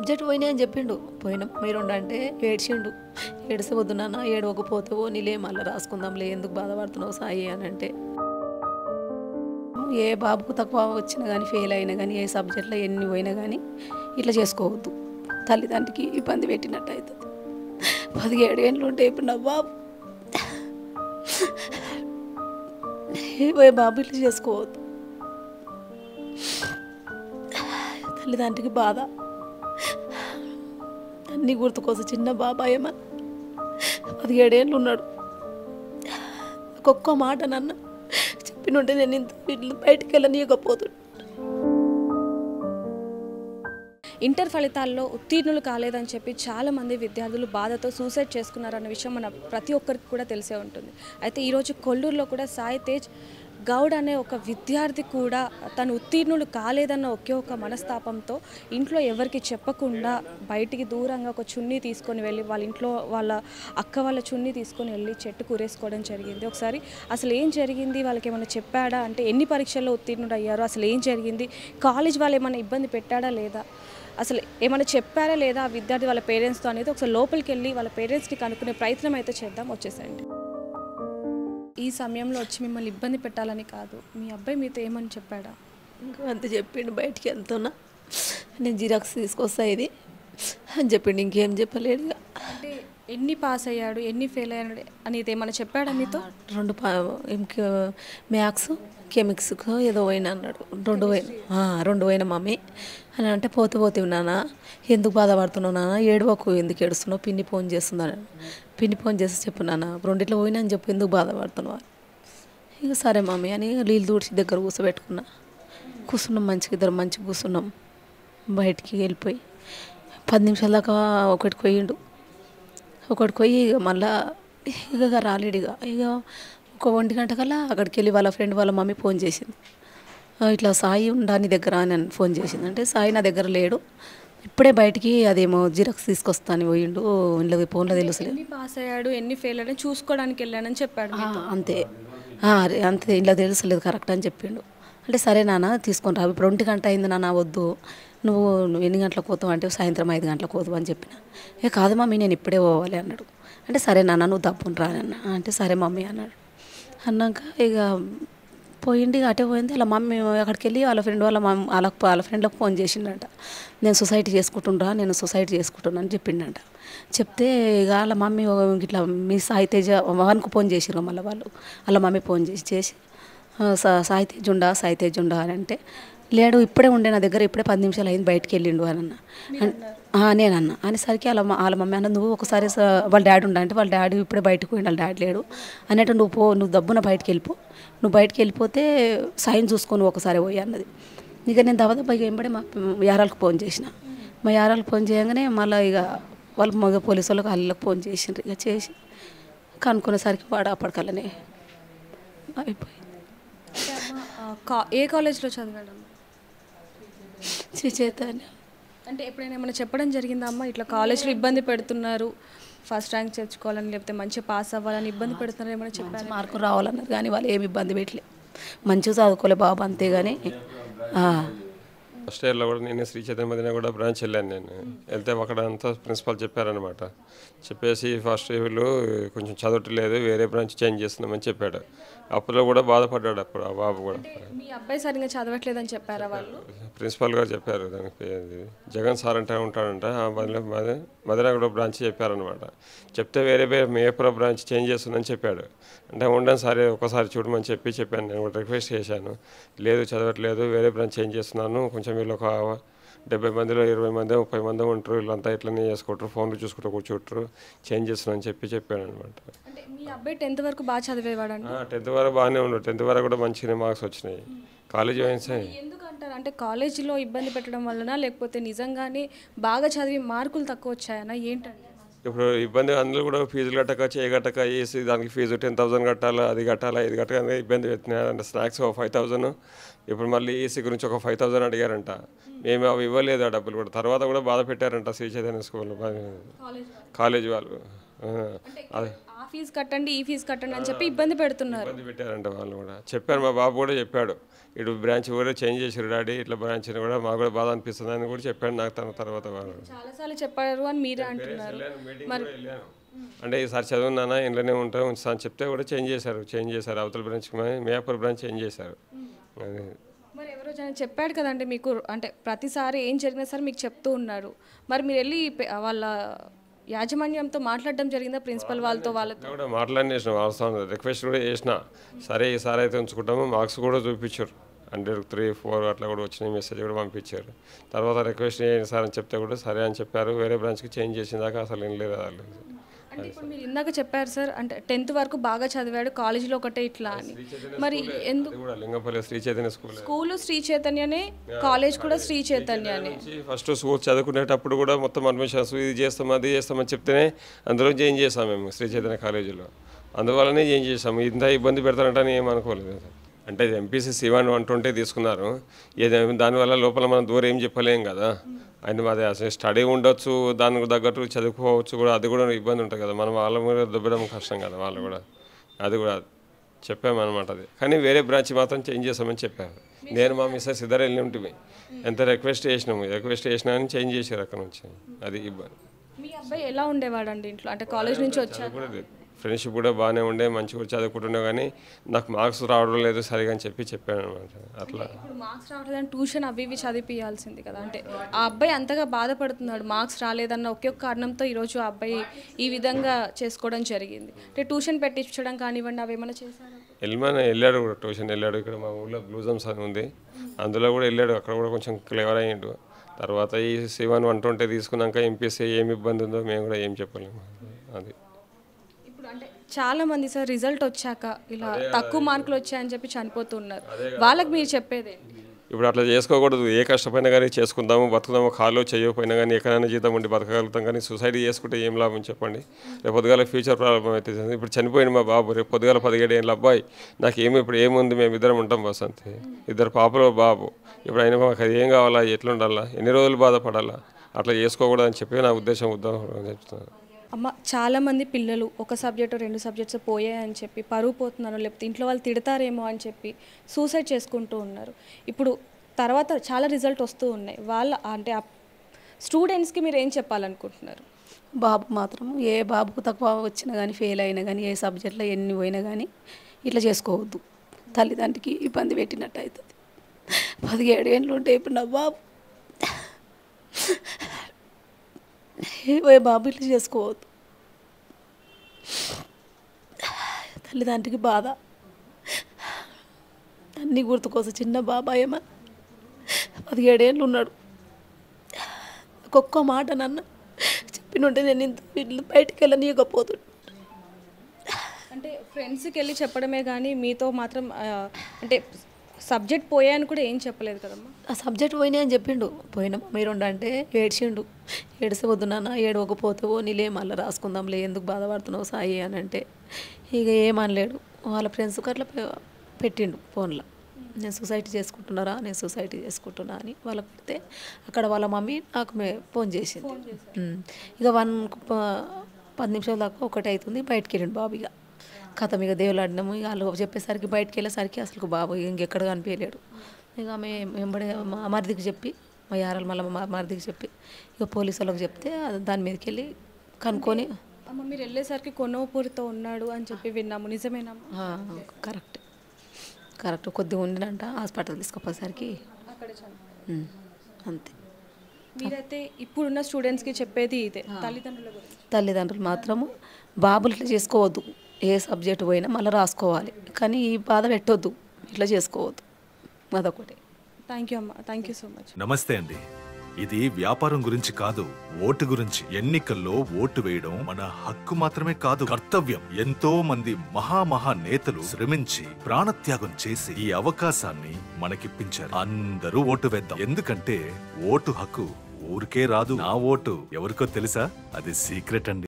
Subject పోయినాయి అని చెప్పిండు. పోయినాం మీరు అంటే ఏడ్చిండు. ఏడిస్తే వద్దు నాన్న ఏడవకపోతే నీలే మళ్ళీ రాసుకుందాంలే ఎందుకు బాధపడుతున్నావు సాయి అని అంటే, ఏ బాబుకు తక్కువ వచ్చినా కానీ ఫెయిల్ అయినా కానీ ఏ సబ్జెక్ట్లో ఎన్ని పోయినా కానీ ఇట్లా చేసుకోవద్దు, తల్లిదండ్రికి ఇబ్బంది పెట్టినట్టు అవుతుంది. 17 ఏళ్ళు ఉంటే ఇప్పుడు నా బాబు ఏ బాబు ఇట్లా చేసుకోవద్దు, తల్లిదండ్రికి బాధ అన్నీ గుర్తుకోసం. చిన్న బాబాయ్ ఏమన్నా 17 ఏళ్ళు ఉన్నాడు. ఒక్కొక్క మాట నన్ను చెప్పినుంటే నేను ఇంత బయటికి వెళ్ళనీయకపోతుండే. ఇంటర్ ఫలితాల్లో ఉత్తీర్ణులు కాలేదని చెప్పి చాలామంది విద్యార్థులు బాధతో సూసైడ్ చేసుకున్నారన్న విషయం మన ప్రతి ఒక్కరికి కూడా తెలిసే ఉంటుంది. అయితే ఈరోజు కొల్లూరులో కూడా సాయి తేజ్ గౌడ్ అనే ఒక విద్యార్థి కూడా తను ఉత్తీర్ణులు కాలేదన్న ఒకే ఒక మనస్తాపంతో ఇంట్లో ఎవరికి చెప్పకుండా బయటికి దూరంగా ఒక చున్నీ తీసుకొని వెళ్ళి వాళ్ళ ఇంట్లో వాళ్ళ అక్క వాళ్ళ చున్నీ తీసుకొని వెళ్ళి చెట్టు కూరేసుకోవడం జరిగింది. ఒకసారి అసలు ఏం జరిగింది, వాళ్ళకి ఏమైనా చెప్పాడా, అంటే ఎన్ని పరీక్షల్లో ఉత్తీర్ణుడు అయ్యారు, అసలు ఏం జరిగింది, కాలేజ్ వాళ్ళు ఏమైనా ఇబ్బంది పెట్టాడా లేదా, అసలు ఏమైనా చెప్పారా లేదా ఆ విద్యార్థి వాళ్ళ పేరెంట్స్తో అనేది ఒకసారి లోపలికి వెళ్ళి వాళ్ళ పేరెంట్స్ని కనుక్కునే ప్రయత్నం అయితే చేద్దాం. వచ్చేసేయండి. ఈ సమయంలో వచ్చి మిమ్మల్ని ఇబ్బంది పెట్టాలని కాదు, మీ అబ్బాయి మీతో ఏమని చెప్పాడా? ఇంకా అంత చెప్పిండు, బయటికి వెళ్తున్నా నేను జిరాక్స్ తీసుకొస్తా ఇది అని చెప్పిండు, ఇంకేం చెప్పలేడు. అంటే ఎన్ని పాస్ అయ్యాడు ఎన్ని ఫెయిల్ అయ్యాడు అనేది ఏమైనా చెప్పాడా మీతో? 2 మ్యాథ్స్ కెమిక్స్కు ఏదో పోయినా అన్నాడు. 2 పోయినా మమ్మీ అని అంటే, పోతే నాన్న ఎందుకు బాధపడుతున్నావు నాన్న, ఏడవకు ఎందుకు ఏడుస్తున్నావు, పిన్ని ఫోన్ చేస్తున్నాను, పిన్ని ఫోన్ చేసి చెప్పు నాన్న 2 పోయినా అని చెప్పి ఎందుకు బాధపడుతున్నావు. ఇక సరే మమ్మీ అని నీళ్ళు దూడ్చి దగ్గర కూర్చున్నాం మంచిగా, ఇద్దరు మంచిగా కూర్చున్నాం. బయటికి వెళ్ళిపోయి 10 నిమిషాల దాకా ఒకటికి పోయి ఇక మళ్ళా ఇక రాలేడు. ఇక ఒక 1 గంట కల్లా అక్కడికి వెళ్ళి వాళ్ళ ఫ్రెండ్ వాళ్ళ మమ్మీ ఫోన్ చేసింది, ఇట్లా సాయి ఉండా నీ దగ్గర అని ఫోన్ చేసింది. అంటే సాయి నా దగ్గర లేడు, ఇప్పుడే బయటికి అదేమో జిరాక్స్ తీసుకొస్తాను పోయిండు, ఇంట్లో ఫోన్లో తెలుసులేదు. పాస్ అయ్యాడు ఎన్ని ఫెయిల్ అయ్యాడు చూసుకోవడానికి వెళ్ళానని చెప్పాడు. అంతే అంతే ఇంట్లో తెలుసలేదు కరెక్ట్ అని చెప్పిండు. అంటే సరే నాన్న తీసుకొని రా, ఇప్పుడు 1 గంట అయింది నాన్న, వద్దు నువ్వు ఎన్ని గంటలకు పోతావు అంటే సాయంత్రం 5 గంటలకు పోతావు అని చెప్పిన. కాదు మమ్మీ నేను ఇప్పుడే పోవాలి అన్నాడు. అంటే సరే నాన్న నువ్వు తప్పుని రా అన్న. అంటే సరే మమ్మీ అన్నాడు. అన్నాక ఇక పోయింది, అటే పోయింది. వాళ్ళ మమ్మీ అక్కడికి వెళ్ళి వాళ్ళ ఫ్రెండ్ వాళ్ళ ఫ్రెండ్లకు ఫోన్ చేసిండంట, నేను సొసైటీ చేసుకుంటున్నా అని చెప్పిండంట. చెప్తే ఇక వాళ్ళ మమ్మీ ఇట్లా మీ సాయి తేజ వానికి ఫోన్ చేసిర్రు మళ్ళీ వాళ్ళ మమ్మీ ఫోన్ చేసి సాయి తేజ్ ఉండా అని అంటే, లేడు ఇప్పుడే ఉండే నా దగ్గర, ఇప్పుడే 10 నిమిషాలు అయింది బయటికి వెళ్ళిండు అని అన్న. నేనన్నా అనేసరికి వాళ్ళ మమ్మీ అన్న నువ్వు ఒకసారి వాళ్ళ డాడీ ఉండ అంటే, వాళ్ళ డాడీ ఇప్పుడే బయటకు పోయిండు, వాళ్ళ డాడీ లేడు అన్నట్టు, నువ్వు దబ్బున బయటికి వెళ్ళిపో, నువ్వు బయటికి వెళ్ళిపోతే సాయిని చూసుకొని ఒకసారి పోయి అన్నది. ఇక నేను దబ్బకి వెంబడే మా యారాలకు ఫోన్ చేసిన. మా యారాలకు ఫోన్ చేయగానే మళ్ళీ ఇక వాళ్ళ మగ పోలీసు వాళ్ళకి వాళ్ళకి ఫోన్ చేసిండ్రు. ఇక చేసి కనుక్కునేసరికి వాడు అప్పటికల్లనే అయిపోయింది. ఏ కాలేజ్లో చదివాడు? శ్రీ చైతన్య. అంటే ఎప్పుడైనా ఏమైనా చెప్పడం జరిగిందా అమ్మ ఇట్లా కాలేజ్లో ఇబ్బంది పెడుతున్నారు, ఫస్ట్ ర్యాంక్ తెచ్చుకోవాలని లేకపోతే మంచిగా పాస్ అవ్వాలని ఇబ్బంది పెడుతున్నారు ఏమైనా చెప్పారు? మార్కులు రావాలన్నారు కానీ వాళ్ళు ఏమి ఇబ్బంది పెట్టలేదు, మంచిగా చదువుకోలే బాబు అంతే. కానీ ఫస్ట్ ఇయర్లో కూడా నేను శ్రీ చైతన్య మదీనా కూడా బ్రాంచ్ వెళ్ళాను. నేను వెళ్తే అక్కడ అంతా ప్రిన్సిపాల్ చెప్పారనమాట. చెప్పేసి ఫస్ట్ ఇయర్లో కొంచెం చదవట్లేదు, వేరే బ్రాంచ్ చేంజ్ చేస్తున్నామని చెప్పాడు. అప్పులో కూడా బాధపడ్డాడు అప్పుడు ఆ బాబు కూడా. మీ అబ్బాయి సరిగ్గా చదవట్లేదని చెప్పారా వాళ్ళు? ప్రిన్సిపాల్ గారు చెప్పారు, దానికి జగన్ సార్ అంటే ఉంటాడంట, మదీనా కూడా బ్రాంచ్ చెప్పారనమాట. చెప్తే వేరే మేపుర బ్రాంచ్ చేంజ్ చేస్తుందని చెప్పాడు. అంటే ఉండని సరే ఒకసారి చూడమని చెప్పాను. నేను కూడా రిక్వెస్ట్ చేశాను, లేదు చదవట్లేదు వేరే బ్రాంచ్ చేంజ్ చేస్తున్నాను, కొంచెం వీళ్ళు ఒక 70 మందిలో 20 మంది 30 మంది ఉంటారు, వీళ్ళంతా ఇట్లనే చేసుకుంటారు, ఫోన్లు చూసుకుంటూ కూర్చుంటారు, చేంజ్ చేస్తున్నాను చెప్పాను అనమాట. అంటే మీ అబ్బాయి 10th వరకు బాగా చదివేవాడండి? 10th వరకు బాగానే ఉన్నాడు, 10th వరకు కూడా మంచిగా మార్క్స్ వచ్చినాయి. కాలేజీ ఎందుకంటారు, అంటే కాలేజీలో ఇబ్బంది పెట్టడం వలన లేకపోతే నిజంగానే బాగా చదివి మార్కులు తక్కువ వచ్చాయనా ఏంటంటే? ఇప్పుడు ఇబ్బంది అందులో కూడా ఫీజులు కట్టక చేయగట్టక వేసి దానికి ఫీజు 10,000 కట్టాలా, అది కట్టాలా, ఇది కట్టగా ఇబ్బంది పెట్టినారు. అంటే స్నాక్స్ 5,000, ఇప్పుడు మళ్ళీ ఈసీ గురించి ఒక 5,000 అడిగారంట. మేము అవి ఇవ్వలేదు ఆ డబ్బులు కూడా. తర్వాత కూడా బాధ పెట్టారంట శ్రీ చైతన్య స్కూల్ కాలేజ్ వాళ్ళు. అది ఆ ఫీజు కట్టండి ఈ ఫీజు కట్టండి అని చెప్పి ఇబ్బంది పెడుతున్నారు. ఇబ్బంది పెట్టారంట వాళ్ళు కూడా చెప్పారు. మా బాబు కూడా చెప్పాడు, ఇటు బ్రాంచ్ కూడా చేంజ్ చేసారు డాడీ, ఇట్లా బ్రాంచ్ని కూడా మాకు కూడా బాధ అనిపిస్తుంది అని కూడా చెప్పాడు నాకు తర్వాత వాళ్ళు. చాలాసార్లు చెప్పారు అని మీరే అంటున్నారు. అంటే ఈసారి చదువున్నానా ఇంట్లోనే ఉంటాం అని చెప్తే కూడా చేంజ్ చేశారు అవతల బ్రాంచ్ మియాపూర్ బ్రాంచ్ చేంజ్ చేశారు. అది మరి ఎవరో చెప్పాడు కదండి మీకు, అంటే ప్రతిసారి ఏం జరిగినా సరే మీకు చెప్తూ ఉన్నారు. మరి మీరు వెళ్ళి వాళ్ళ యాజమాన్యంతో మాట్లాడడం జరిగిందా, ప్రిన్సిపల్ వాళ్ళతో? వాళ్ళతో కూడా మాట్లాడినేసిన వాస్తవం రిక్వెస్ట్ కూడా చేసిన, సరే ఈసారి అయితే ఉంచుకుంటాము. మార్క్స్ కూడా చూపించారు, 103, 4 అట్లా కూడా వచ్చిన మెసేజ్ కూడా పంపించారు. తర్వాత రిక్వెస్ట్ చేయండి సార్ అని చెప్తే కూడా సరే అని చెప్పారు. వేరే బ్రాంచ్కి చేంజ్ చేసిన దాకా అసలు ఏం లేదు. అంటే ఇప్పుడు మీరు ఇందాక చెప్పారు సార్, అంటే 10th వరకు బాగా చదివాడు, కాలేజీలో ఒకటే ఇట్లా అని. మరి ఎందుకు లింగంపల్లి శ్రీ చైతన్య స్కూల్ శ్రీ చైతన్యనే, కాలేజ్ కూడా శ్రీ చైతన్యనే? ఫస్ట్ స్కూల్ చదువుకునేటప్పుడు కూడా మొత్తం అడ్మిషన్స్ ఇది చేస్తాం అది చేస్తామని చెప్తేనే అందులో చేంజ్ చేస్తాం మేము శ్రీ చైతన్య కాలేజీలో. అందువల్లనే చేంజ్ చేస్తాము. ఇంత ఇబ్బంది పెడతారంటే ఏమనుకోలేదు. అంటే ఎంపీసీ C1 120 తీసుకున్నారు, దానివల్ల లోపల మనం దూరం ఏం చెప్పలేం కదా. అండ్ మాది అసలు స్టడీ ఉండొచ్చు, దానికి తగ్గట్టు చదువుకోవచ్చు కూడా, అది కూడా ఇబ్బంది ఉంటుంది కదా. మనం వాళ్ళ మీద దుబ్బడం కష్టం కదా. వాళ్ళు కూడా అది కూడా చెప్పామన్నమాట. అది కానీ వేరే బ్రాంచ్ మాత్రం చేంజ్ చేస్తామని చెప్పారు. నేను మా మిస్సెస్ ఇద్దరు వెళ్ళి ఉంటుంది, ఎంత రిక్వెస్ట్ చేసినా కానీ చేంజ్ చేశారు అక్కడ నుంచి. అది ఇబ్బంది. మీ అబ్బాయి ఎలా ఉండేవాడండి ఇంట్లో, అంటే కాలేజ్ నుంచి వచ్చాక? ఫ్రెండ్షిప్ కూడా బాగానే ఉండే, మంచిగా చదువుకుంటుండే, కానీ నాకు మార్క్స్ రావడం లేదు సరిగా అని చెప్పాను అనమాట. అట్లా ఇప్పుడు మార్క్స్ రావట్లేదని ట్యూషన్ అవి ఇవి చదివించాల్సింది కదా. అంటే ఆ అబ్బాయి అంతగా బాధపడుతున్నాడు, మార్క్స్ రాలేదన్న ఒకే కారణంతో ఈరోజు ఆ అబ్బాయి ఈ విధంగా చేసుకోవడం జరిగింది. అంటే ట్యూషన్ పెట్టించడం కానివ్వండి, అవి ఏమైనా చేశారు? వెళ్ళాడు కూడా, ట్యూషన్ వెళ్ళాడు. ఇక్కడ మా ఊళ్ళో బ్లూజమ్స్ అని ఉంది, అందులో కూడా వెళ్ళాడు. అక్కడ కూడా కొంచెం క్లెవర్ అయ్యిండు. తర్వాత ఈ C1 120 తీసుకున్నాక ఎంపీసీ ఏమి ఇబ్బంది ఉందో మేము కూడా ఏం చెప్పలేము. అది అంటే చాలా మంది సార్ రిజల్ట్ వచ్చాక ఇలా తక్కువ మార్కులు వచ్చాయని చెప్పి చనిపోతున్నారు. వాళ్ళకి మీరు చెప్పేది? ఇప్పుడు అట్లా చేసుకోకూడదు. ఏ కష్టమైనా కానీ చేసుకుందాము, బతుకుదాము. కాలో చేయకపోయినా కానీ ఎక్కడైనా జీతం ఉండి బతకగలుగుతాం. కానీ సూసైడ్ చేసుకుంటే ఏం లాభం చెప్పండి? రేపు పొద్దుగాల ఫ్యూచర్ ప్రాబ్లం అవుతుంది. ఇప్పుడు చనిపోయింది మా బాబు, రేపు పొద్దుగాల 17 ఏళ్ళ అబ్బాయి. నాకు ఇప్పుడు ఏముంది, మేము ఇద్దరం ఉంటాం బస్ అంతే. 2 పాపలు బాబు. ఇప్పుడు అయినా మాకు అది ఏం కావాలా, ఎట్లా ఉండాలా, ఎన్ని రోజులు బాధపడాలా? అట్లా చేసుకోకూడదు అని చెప్పి నా ఉద్దేశం చెప్తున్నాను. అమ్మ, చాలామంది పిల్లలు ఒక సబ్జెక్టు 2 సబ్జెక్ట్స్ పోయాయని చెప్పి పరువు పోతున్నారు, లేకపోతే ఇంట్లో వాళ్ళు తిడతారేమో అని చెప్పి సూసైడ్ చేసుకుంటూ ఉన్నారు. ఇప్పుడు తర్వాత చాలా రిజల్ట్ వస్తూ ఉన్నాయి. వాళ్ళ అంటే స్టూడెంట్స్కి మీరు ఏం చెప్పాలనుకుంటున్నారు? బాబు మాత్రం ఏ బాబుకు తక్కువ వచ్చినా కానీ, ఫెయిల్ అయినా కానీ, ఏ సబ్జెక్ట్లో ఎన్ని పోయినా కానీ ఇట్లా చేసుకోవద్దు. తల్లిదండ్రికి ఇబ్బంది పెట్టినట్టు అవుతుంది. 17 ఏళ్ళు ఉంటే ఇప్పుడు నా బాబు ఏ బాబు ఇట్లా చేసుకోవద్దు. తల్లిదండ్రికి బాధ అన్నీ గుర్తుకోసం. చిన్న బాబాయ్ ఏమో 17 ఏళ్ళు ఉన్నాడు. ఒక్కొక్క మాట నన్ను చెప్పినుంటే నేను ఇంత వీళ్ళు బయటికి వెళ్ళనీయకపోతుండే. అంటే ఫ్రెండ్స్కి వెళ్ళి చెప్పడమే కానీ మీతో మాత్రం అంటే సబ్జెక్ట్ పోయాయని కూడా ఏం చెప్పలేదు కదమ్మా? ఆ సబ్జెక్ట్ పోయినాయి అని చెప్పిండు. పోయినా మీరు అంటే ఏడ్చిండు. ఏడిస్తే వద్దునా, ఏడవకపోతే నీలే మళ్ళీ రాసుకుందాంలే, ఎందుకు బాధపడుతున్నావు సాయి అని అంటే ఇక ఏమనలేడు. వాళ్ళ ఫ్రెండ్స్కి అట్లా పెట్టిండు ఫోన్లో, నేను సొసైటీ చేసుకుంటున్నారా, నేను సొసైటీ చేసుకుంటున్నా అని వాళ్ళకి పెడితే అక్కడ వాళ్ళ మమ్మీ నాకు ఫోన్ చేసింది. ఇక 10 నిమిషాల దాకా 1 అవుతుంది, బయటికి వెళ్ళిండు బాబు. ఇక కథ ఇక దేవులాడినాము. ఇక వాళ్ళు చెప్పేసరికి బయటికి వెళ్ళేసరికి అసలు బాబు ఇంకెక్కడ కనిపించలేడు. ఇక ఆమె వెంబడే మా మరిదికి చెప్పి, మా యారాలు మళ్ళీ మా మరిదికి చెప్పి ఇక పోలీసు వాళ్ళకి చెప్తే దాని మీదకి వెళ్ళి కనుక్కొని, అమ్మ మీరు వెళ్ళేసరికి కొనవపూరితో ఉన్నాడు అని చెప్పి విన్నాము, నిజమేనా? కరెక్ట్ కొద్దిగా ఉండినంట, హాస్పిటల్ తీసుకుపోయేసరికి అంతే. మీరైతే ఇప్పుడున్న స్టూడెంట్స్కి చెప్పేది ఇదే, తల్లిదండ్రులు మాత్రము బాబులు ఇట్లా చేసుకోవద్దు. ఏ సబ్జెక్ట్ పోయినా మళ్ళీ రాసుకోవాలి, కానీ ఈ బాధ పెట్టొద్దు, ఇట్లా చేసుకోవద్దు. అదొకటి. థ్యాంక్ యూ అమ్మ, థ్యాంక్ యూ సో మచ్. నమస్తే అండి. ఇది వ్యాపారం గురించి కాదు, ఓటు గురించి. ఎన్నికల్లో ఓటు వేయడం మన హక్కు మాత్రమే కాదు, కర్తవ్యం. ఎంతో మంది మహా నేతలు శ్రమించి ప్రాణత్యాగం చేసి ఈ అవకాశాన్ని మనకిప్పించారు. అందరూ ఓటు వేద్దాం, ఎందుకంటే ఓటు హక్కు ఊరికే రాదు. నా ఓటు ఎవరికో తెలుసా? అది సీక్రెట్ అండి.